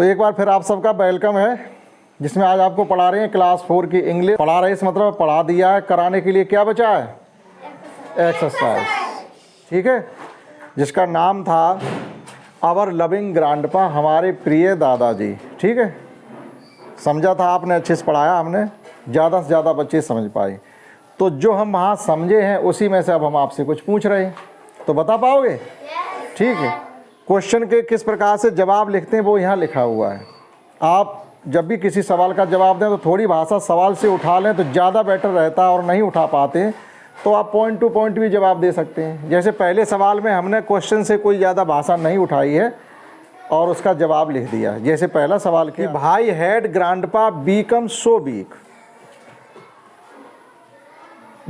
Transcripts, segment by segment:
तो एक बार फिर आप सबका वेलकम है, जिसमें आज आपको पढ़ा रहे हैं क्लास 4 की इंग्लिश। पढ़ा रहे इस मतलब पढ़ा दिया है, कराने के लिए क्या बचा है? एक्सरसाइज। ठीक है, जिसका नाम था आवर लविंग ग्रैंडपा, हमारे प्रिय दादाजी। ठीक है, समझा था आपने, अच्छे से पढ़ाया हमने, ज़्यादा से ज़्यादा बच्चे समझ पाए। तो जो हम वहाँ समझे हैं उसी में से अब हम आपसे कुछ पूछ रहे हैं, तो बता पाओगे? ठीक है, क्वेश्चन के किस प्रकार से जवाब लिखते हैं वो यहाँ लिखा हुआ है। आप जब भी किसी सवाल का जवाब दें तो थोड़ी भाषा सवाल से उठा लें तो ज़्यादा बेटर रहता है, और नहीं उठा पाते तो आप पॉइंट टू पॉइंट भी जवाब दे सकते हैं। जैसे पहले सवाल में हमने क्वेश्चन से कोई ज़्यादा भाषा नहीं उठाई है और उसका जवाब लिख दिया। जैसे पहला सवाल कि भाई had grandpa become so weak.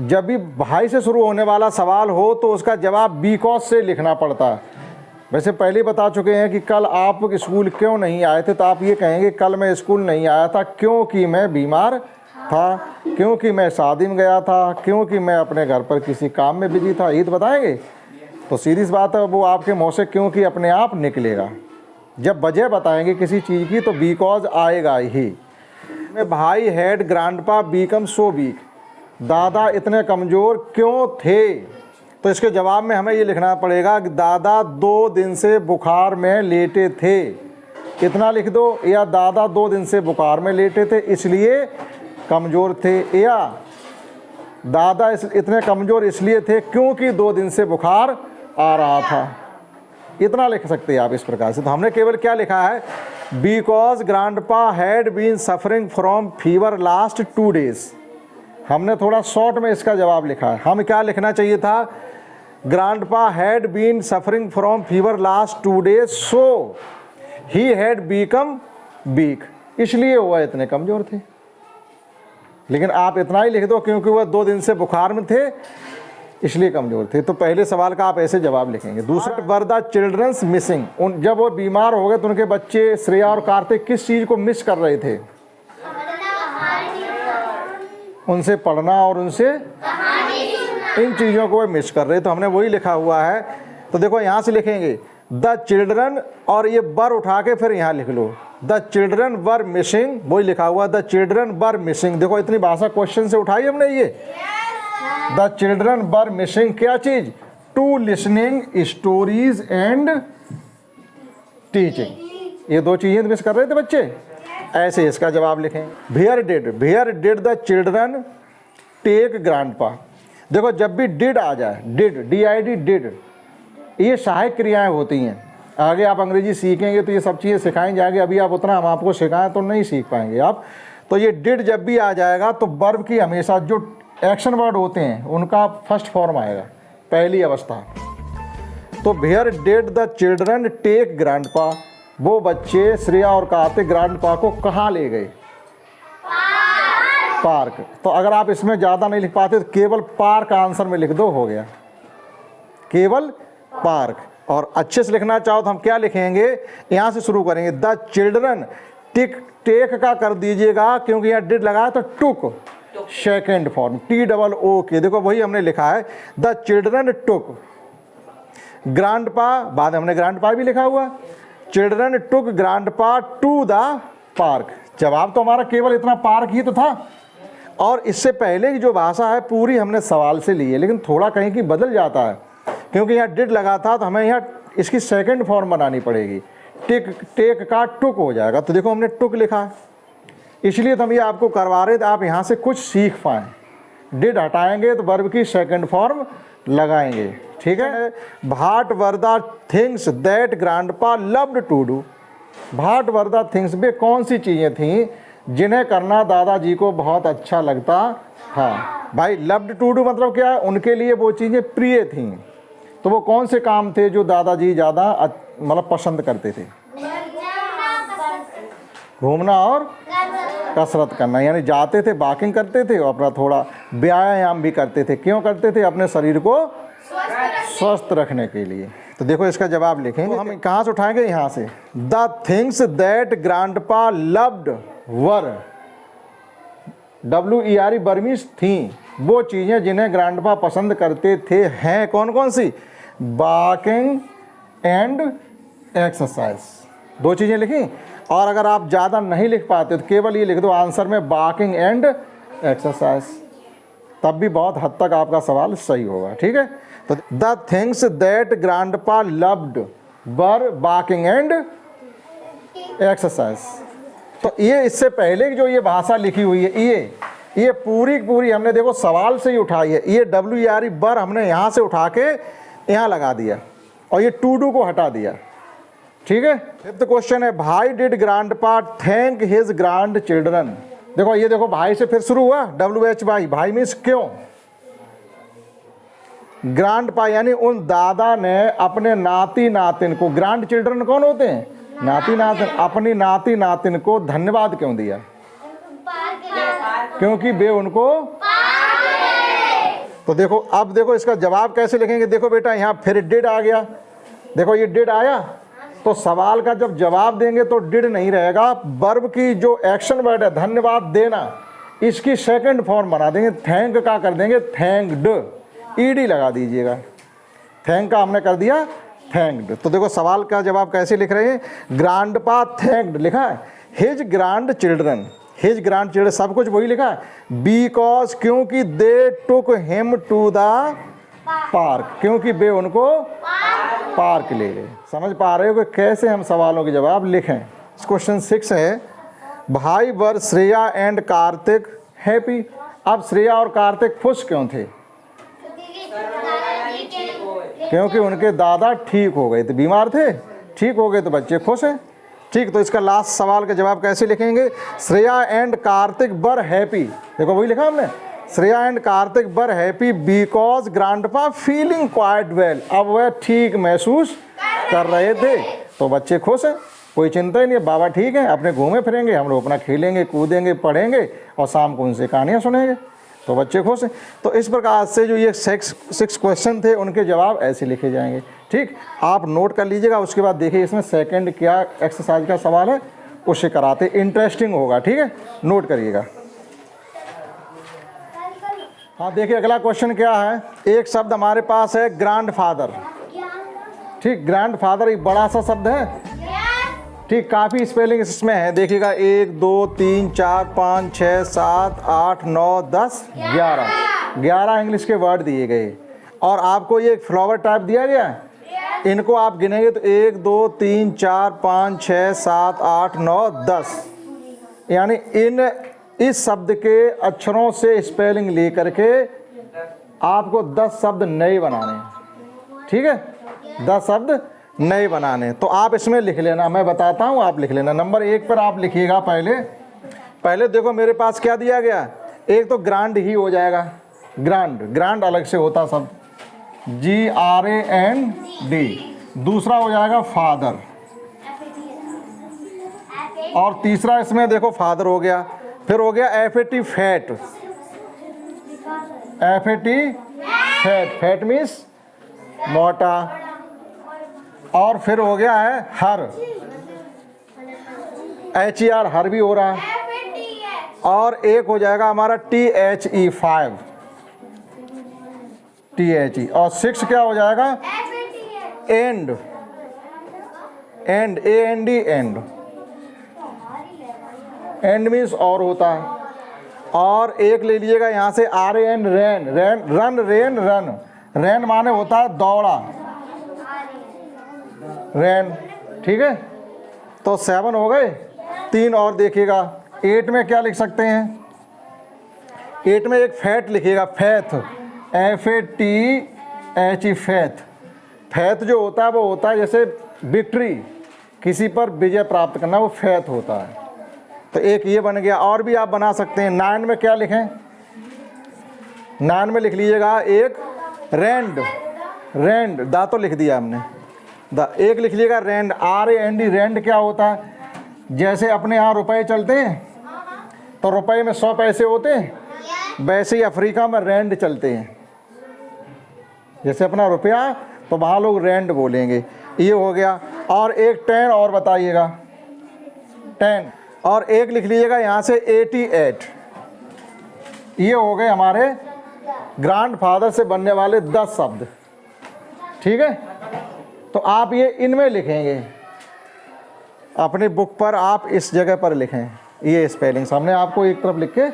जब भी भाई से शुरू होने वाला सवाल हो तो उसका जवाब बिकॉज से लिखना पड़ता है। वैसे पहले ही बता चुके हैं कि कल आप स्कूल क्यों नहीं आए थे, तो आप ये कहेंगे कल मैं स्कूल नहीं आया था क्योंकि मैं बीमार था, क्योंकि मैं शादी में गया था, क्योंकि मैं अपने घर पर किसी काम में बिजी था। ये तो बताएंगे, तो सीधी सी बात है, वो आपके मुँह से क्योंकि अपने आप निकलेगा। जब वजह बताएंगे किसी चीज़ की तो बिकॉज आएगा ही। मैं भाई had grandpa become so weak, दादा इतने कमज़ोर क्यों थे, तो इसके जवाब में हमें ये लिखना पड़ेगा कि दादा 2 दिन से बुखार में लेटे थे। इतना लिख दो, या दादा 2 दिन से बुखार में लेटे थे इसलिए कमज़ोर थे, या दादा इतने कमज़ोर इसलिए थे क्योंकि 2 दिन से बुखार आ रहा था। इतना लिख सकते हैं आप इस प्रकार से। तो हमने केवल क्या लिखा है, because grandpa had been suffering from fever last 2 days. हमने थोड़ा शॉर्ट में इसका जवाब लिखा है। हम क्या लिखना चाहिए था, grandpa had been suffering from fever last 2 days so he had become weak, इसलिए वह इतने कमज़ोर थे। लेकिन आप इतना ही लिख दो क्योंकि वह 2 दिन से बुखार में थे इसलिए कमज़ोर थे। तो पहले सवाल का आप ऐसे जवाब लिखेंगे। दूसरा, वर द चिल्ड्रंस मिसिंग, जब वो बीमार हो गए तो उनके बच्चे श्रेया और कार्तिक किस चीज़ को मिस कर रहे थे? उनसे पढ़ना और उनसे इन चीज़ों को मिस कर रहे, तो हमने वही लिखा हुआ है। तो देखो यहाँ से लिखेंगे द चिल्ड्रन, और ये वर उठा के फिर यहाँ लिख लो द चिल्ड्रन वर मिसिंग, वही लिखा हुआ द चिल्ड्रन वर मिसिंग। देखो इतनी भाषा क्वेश्चन से उठाई हमने, ये द चिल्ड्रन वर मिसिंग क्या चीज़? To listening stories and teaching. ये 2 चीज़ें मिस कर रहे थे बच्चे। ऐसे इसका जवाब लिखें। Where did the children take grandpa. देखो जब भी डिड आ जाए, डिड डिड, ये सहायक क्रियाएं होती हैं। आगे आप अंग्रेजी सीखेंगे तो ये सब चीज़ें सिखाई जाएंगे, अभी आप उतना हम आपको सिखाएं तो नहीं सीख पाएंगे आप। तो ये डिड जब भी आ जाएगा तो वर्ब की हमेशा जो एक्शन वर्ड होते हैं उनका फर्स्ट फॉर्म आएगा, पहली अवस्था। तो where did the children take grandpa, वो बच्चे श्रेया और कार्तिक ग्रैंडपा को कहाँ ले गए? पार्क। तो अगर आप इसमें ज़्यादा नहीं लिख पाते तो केवल पार्क आंसर में लिख दो, हो गया, केवल पार्क। और अच्छे से लिखना चाहो तो हम क्या लिखेंगे, यहाँ से शुरू करेंगे द चिल्ड्रन, टेक का कर दीजिएगा क्योंकि यहाँ डिड लगा है तो टुक, सेकेंड फॉर्म TOOK। देखो वही हमने लिखा है, द चिल्ड्रन टुक ग्रैंडपा, बाद हमने ग्रैंडपा भी लिखा हुआ, children took grandpa to the park. जवाब तो हमारा केवल इतना पार्क ही तो था। और इससे पहले की जो भाषा है पूरी हमने सवाल से ली है, लेकिन थोड़ा कहीं की बदल जाता है क्योंकि यहाँ डिड लगा था तो हमें यहाँ इसकी सेकंड फॉर्म बनानी पड़ेगी, टेक का टुक हो जाएगा। तो देखो हमने टुक लिखा है, इसलिए तो हम ये आपको करवा रहे थे आप यहाँ से कुछ सीख पाएँ। डिड हटाएंगे तो वर्ब की सेकंड फॉर्म लगाएंगे। ठीक है, what were the things that grandpa loved to do. What were the things, वे कौन सी चीज़ें थीं जिन्हें करना दादाजी को बहुत अच्छा लगता था? भाई लव्ड टू डू मतलब क्या है, उनके लिए वो चीज़ें प्रिय थीं। तो वो कौन से काम थे जो दादाजी ज़्यादा मतलब पसंद करते थे? घूमना और कसरत करना, यानी जाते थे, वॉकिंग करते थे और अपना थोड़ा व्यायाम भी करते थे। क्यों करते थे? अपने शरीर को स्वस्थ रखने के लिए। तो देखो इसका जवाब लिखेंगे। तो हम कहाँ से उठाएंगे? यहाँ से। The things that grandpa loved were, WERE Burmese थी, वो चीज़ें जिन्हें ग्रैंडपा पसंद करते थे हैं कौन कौन सी? Walking and exercise. 2 चीज़ें लिखी। और अगर आप ज़्यादा नहीं लिख पाते तो केवल ये लिख दो आंसर में बार्किंग एंड एक्सरसाइज, तब भी बहुत हद तक आपका सवाल सही होगा। ठीक है, तो the things that grandpa loved were barking and exercise. तो ये इससे पहले की जो ये भाषा लिखी हुई है ये पूरी की पूरी हमने देखो सवाल से ही उठाई है। ये WERE वर हमने यहाँ से उठा के यहाँ लगा दिया और ये टू डू को हटा दिया। ठीक है, 5th क्वेश्चन है, भाई did grandpa thank his grand children. देखो ये देखो भाई से फिर शुरू हुआ, WH भाई मीन्स क्यों। ग्रैंडपा यानी उन दादा ने अपने नाती नातिन को, ग्रैंड चिल्ड्रन कौन होते हैं, नाती नातिन, अपनी नाती नातिन को धन्यवाद क्यों दिया, क्योंकि वे उनको। तो देखो अब देखो इसका जवाब कैसे लिखेंगे। देखो बेटा यहाँ फिर डिड आ गया, देखो ये डिड आया, तो सवाल का जब जवाब देंगे तो डिड नहीं रहेगा, वर्ब की जो एक्शन वर्ड है धन्यवाद देना, इसकी सेकंड फॉर्म बना देंगे, थैंक का कर देंगे थैंक्ड, ईडी लगा दीजिएगा। थैंक का हमने कर दिया थैंक्ड। तो देखो सवाल का जवाब कैसे लिख रहे हैं, ग्रैंडपा थैंक्ड लिखा है, his grandchildren, his grandchildren सब कुछ वही लिखा है, बिकॉज क्योंकि they took him to the park, क्योंकि वे उनको पार्क ले गए। समझ पा रहे हो कि कैसे हम सवालों के जवाब लिखें। क्वेश्चन 6 है, भाई वर श्रेया एंड कार्तिक हैप्पी। अब श्रेया और कार्तिक खुश क्यों थे, क्योंकि उनके दादा ठीक हो गए थे, बीमार थे, ठीक हो गए तो बच्चे खुश हैं। ठीक, तो इसका लास्ट सवाल का जवाब कैसे लिखेंगे, Shreya and Kartik were happy. देखो वही लिखा हमने, Shreya and Kartik were happy because grandpa feeling quite well. अब वह ठीक महसूस कर रहे थे तो बच्चे खुश हैं, कोई चिंता ही नहीं है, बाबा ठीक है, अपने घूमे फिरेंगे, हम लोग अपना खेलेंगे कूदेंगे पढ़ेंगे और शाम को उनसे कहानियाँ सुनेंगे, तो बच्चे खुश हैं। तो इस प्रकार से जो ये 6 क्वेश्चन थे उनके जवाब ऐसे लिखे जाएंगे। ठीक, आप नोट कर लीजिएगा। उसके बाद देखिए इसमें सेकंड क्या एक्सरसाइज का सवाल है उसे कराते, इंटरेस्टिंग होगा। ठीक है, नोट करिएगा। हाँ देखिए अगला क्वेश्चन क्या है, एक शब्द हमारे पास है ग्रैंडफादर। ठीक, ग्रैंडफादर एक बड़ा सा शब्द है। ठीक, काफ़ी स्पेलिंग इसमें है, देखिएगा 1 2 3 4 5 6 7 8 9 10 11 इंग्लिश के वर्ड दिए गए और आपको ये एक फ्लावर टाइप दिया गया है। इनको आप गिनेंगे तो 1 2 3 4 5 6 7 8 9 10, यानी इस शब्द के अक्षरों से स्पेलिंग ले करके आपको 10 शब्द नए बनाने हैं। ठीक है, 10 शब्द नए बनाने। तो आप इसमें लिख लेना, मैं बताता हूँ, आप लिख लेना। नंबर 1 पर आप लिखिएगा, पहले देखो मेरे पास क्या दिया गया, एक तो ग्रांड ही हो जाएगा, ग्रांड अलग से होता शब्द, GRAND। दूसरा हो जाएगा फादर, और तीसरा इसमें देखो फादर हो गया, फिर हो गया FAT फैट, फैट मीन्स मोटा, और फिर हो गया है हर, HER हर भी हो रहा है, और एक हो जाएगा हमारा THE 5, THE, और 6 क्या हो जाएगा एंड, AND एंड मीन्स और होता है। और एक ले लीजिएगा यहाँ से RAN रन माने होता है दौड़ा, रैन। ठीक है, तो 7 हो गए, 3 और देखिएगा। 8 में क्या लिख सकते हैं, 8 में एक फैट लिखिएगा, फैथ, FATHE फैथ। फैथ जो होता है वो होता है जैसे विक्ट्री, किसी पर विजय प्राप्त करना, वो फैथ होता है। तो एक ये बन गया, और भी आप बना सकते हैं। 9 में क्या लिखें, 9 में लिख लीजिएगा एक रैंड, दा तो लिख दिया हमने, एक लिख लीजिएगा रैंड, RAND। रैंड क्या होता है, जैसे अपने यहाँ रुपए चलते हैं तो रुपए में 100 पैसे होते हैं, वैसे ही अफ्रीका में रैंड चलते हैं। जैसे अपना रुपया तो वहाँ लोग रैंड बोलेंगे, ये हो गया। और एक 10 और बताइएगा, 10, और एक लिख लीजिएगा यहाँ से 88। ये हो गए हमारे ग्रैंडफादर से बनने वाले 10 शब्द। ठीक है, तो आप ये इनमें लिखेंगे, अपनी बुक पर आप इस जगह पर लिखें, ये स्पेलिंग हमने आपको एक तरफ लिख के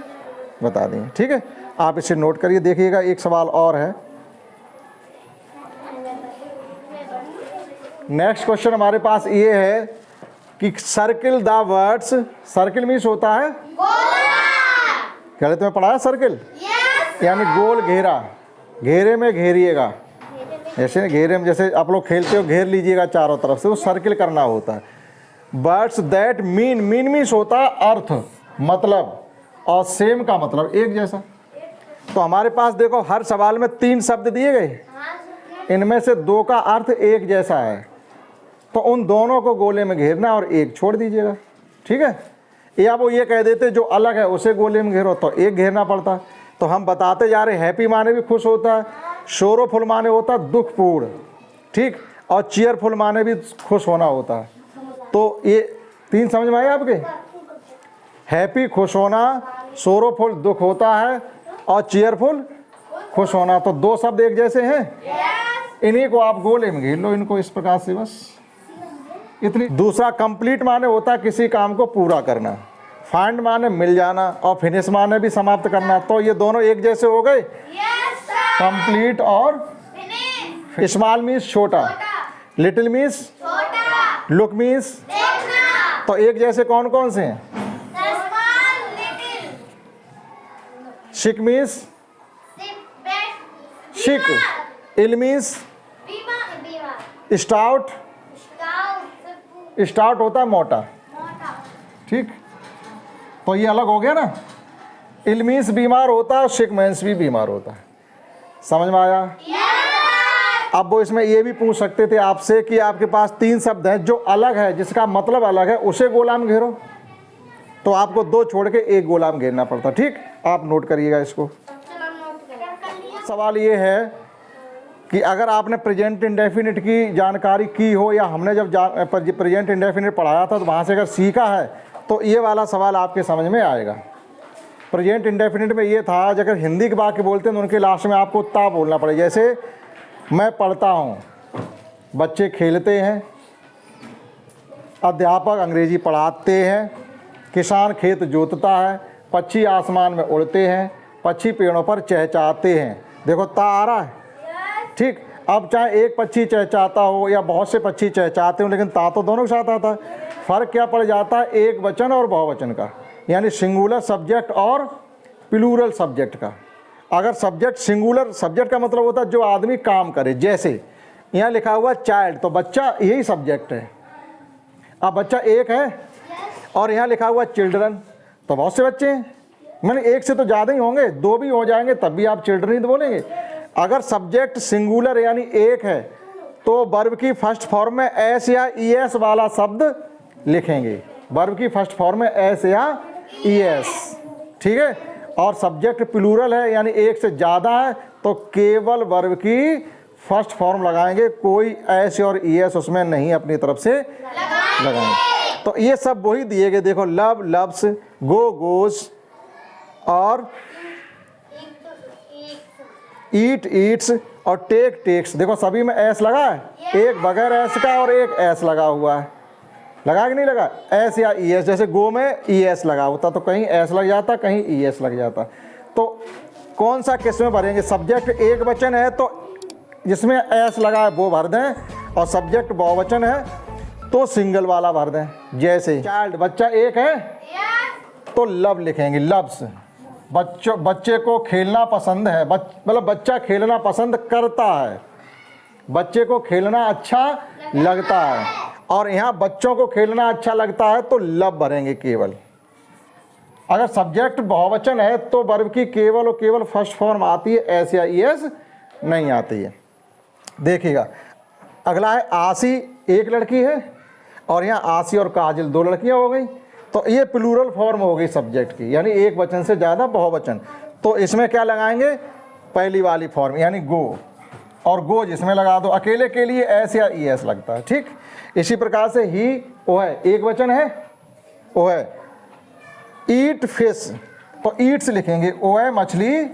बता दी, ठीक है। आप इसे नोट करिए। देखिएगा एक सवाल और है। नेक्स्ट क्वेश्चन हमारे पास ये है कि circle the words, circle means होता है क्या तुम्हें पढ़ा है सर्किल? यानी गोल घेरा, घेरे में घेरिएगा, ऐसे घेरे में जैसे आप लोग खेलते हो घेर लीजिएगा चारों तरफ से, वो सर्किल करना होता है। Words that mean, mean means होता है अर्थ, मतलब, और सेम का मतलब एक जैसा। तो हमारे पास देखो हर सवाल में 3 शब्द दिए गए, इनमें से 2 का अर्थ एक जैसा है, तो उन दोनों को गोले में घेरना और एक छोड़ दीजिएगा, ठीक है। या वो ये कह देते जो अलग है उसे गोले में घेरो, तो एक घेरना पड़ता। तो हम बताते जा रहे, हैप्पी माने भी खुश होता है, शोरोफुल माने होता है दुखपूर्ण, ठीक, और चीयरफुल माने भी खुश होना होता है। तो ये 3 समझ में आए आपके? हैप्पी खुश होना, शोरोफुल दुख होता है, और चीयरफुल खुश होना, तो 2 शब्द एक जैसे हैं। इन्हीं को आप गोले में घेर लो, इनको इस प्रकार से, बस इतनी। दूसरा कंप्लीट माने होता है किसी काम को पूरा करना, फाइंड माने मिल जाना, और फिनिश माने भी समाप्त करना। तो ये दोनों एक जैसे हो गए, कंप्लीट और स्मॉल मीन्स छोटा, लिटिल मीन्स लुक मीन्स, तो एक जैसे कौन कौन से हैं? शिक मीन्स शिक, इल मीन्स स्टाउट, स्टाउट होता है मोटा, ठीक। तो ये अलग हो गया ना, इल मीन्स बीमार होता है, शिक मीन्स भी बीमार होता है। समझ में आया? अब वो इसमें ये भी पूछ सकते थे आपसे कि आपके पास 3 शब्द हैं जो अलग है, जिसका मतलब अलग है, उसे गोला में घेरो, तो आपको 2 छोड़ के एक गोला में घेरना पड़ता, ठीक। आप नोट करिएगा इसको। सवाल ये है कि अगर आपने प्रेजेंट इंडेफिनिट की जानकारी की हो, या हमने जब प्रेजेंट इंडेफिनिट पढ़ाया था तो वहाँ से अगर सीखा है, तो ये वाला सवाल आपके समझ में आएगा। प्रेजेंट इंडेफिनिट में ये था, अगर हिंदी के वाक्य बोलते हैं तो उनके लास्ट में आपको ता बोलना पड़ेगा। जैसे मैं पढ़ता हूँ, बच्चे खेलते हैं, अध्यापक अंग्रेजी पढ़ाते हैं, किसान खेत जोतता है, पक्षी आसमान में उड़ते हैं, पक्षी पेड़ों पर चहचहाते हैं। देखो ता आ रहा है, ठीक। अब चाहे एक पक्षी चहचहाता हो या बहुत से पक्षी चहचहाते हो, लेकिन ता तो दोनों के साथ आता है। फ़र्क क्या पड़ जाता है? एक वचन और बहुवचन का, यानी सिंगुलर सब्जेक्ट और प्लूरल सब्जेक्ट का। अगर सब्जेक्ट सिंगुलर सब्जेक्ट का मतलब होता है जो आदमी काम करे, जैसे यहाँ लिखा हुआ चाइल्ड, तो बच्चा यही सब्जेक्ट है। अब बच्चा एक है, और यहाँ लिखा हुआ चिल्ड्रन, तो बहुत से बच्चे हैं, मैंने एक से तो ज़्यादा ही होंगे, 2 भी हो जाएंगे तब भी आप चिल्ड्रन ही तो बोलेंगे। अगर सब्जेक्ट सिंगुलर यानी एक है, तो वर्ब की फर्स्ट फॉर्म में एस या ई एस वाला शब्द लिखेंगे। वर्ब की फर्स्ट फॉर्म में एस या ई एस, ठीक है। और सब्जेक्ट प्लूरल है यानी एक से ज़्यादा है, तो केवल वर्ब की फर्स्ट फॉर्म लगाएंगे, कोई एस और ई एस उसमें नहीं अपनी तरफ से लगाएंगे। तो ये सब वही दिए गए, देखो लव लव्स, गो गोज, और ईट ईट्स, और टेक टेक्स। देखो सभी में एस लगा है, एक बगैर एस का और एक एस लगा हुआ है। लगा कि नहीं लगा? एस या ई एस, जैसे गो में ई एस लगा होता तो कहीं एस लग जाता, कहीं ई एस लग जाता। तो कौन सा किस में भरेंगे? सब्जेक्ट एक वचन है तो जिसमें एस लगा है वो भर दें, और सब्जेक्ट बहुवचन है तो सिंगल वाला भर दें। जैसे चाइल्ड, बच्चा एक है तो लव लिखेंगे, लव्स। बच्चे को खेलना पसंद है, मतलब बच्चा खेलना पसंद करता है, बच्चे को खेलना अच्छा लगता है, और यहाँ बच्चों को खेलना अच्छा लगता है तो लव भरेंगे केवल। अगर सब्जेक्ट बहुवचन है तो वर्ब की केवल और केवल फर्स्ट फॉर्म आती है, एस या ई एस नहीं आती है। देखिएगा अगला है आसी, एक लड़की है, और यहाँ आसी और काजल 2 लड़कियाँ हो गई, तो ये प्लूरल फॉर्म हो गई सब्जेक्ट की, यानी एक वचन से ज़्यादा बहुवचन। तो इसमें क्या लगाएंगे? पहली वाली फॉर्म यानी गो, और गो जिसमें लगा दो। अकेले के लिए एस या ई एस लगता है, ठीक। इसी प्रकार से ही वो है, एक वचन है, वो है ईट फिश, तो ईट्स लिखेंगे, वो है मछली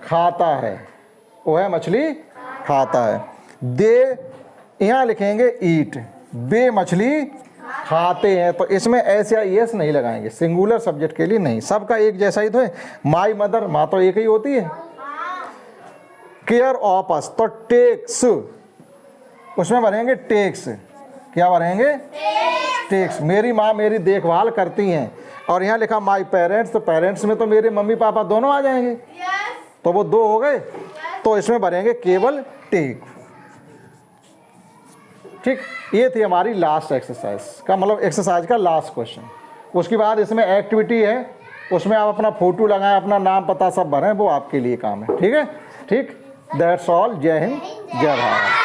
खाता है, वो है मछली खाता है। दे यहाँ लिखेंगे ईट, बे मछली खाते हैं, तो इसमें एस या एस नहीं लगाएंगे, सिंगुलर सब्जेक्ट के लिए नहीं, सबका एक जैसा ही तो है। माई मदर, माँ तो एक ही होती है। केयर ऑफ अस, तो टेक्स, उसमें भरेंगे टेक्स। क्या भरेंगे? टेक्स। मेरी माँ मेरी देखभाल करती हैं, और यहाँ लिखा माई पेरेंट्स, तो पेरेंट्स में तो मेरे मम्मी पापा दोनों आ जाएंगे, तो वो दो हो गए, तो इसमें भरेंगे केवल टेक। ठीक, ये थी हमारी लास्ट एक्सरसाइज का, मतलब एक्सरसाइज का लास्ट क्वेश्चन। उसके बाद इसमें एक्टिविटी है, उसमें आप अपना फोटो लगाएं, अपना नाम पता सब भरें, वो आपके लिए काम है। ठीक है, ठीक, दैट्स ऑल। जय हिंद, जय भारत।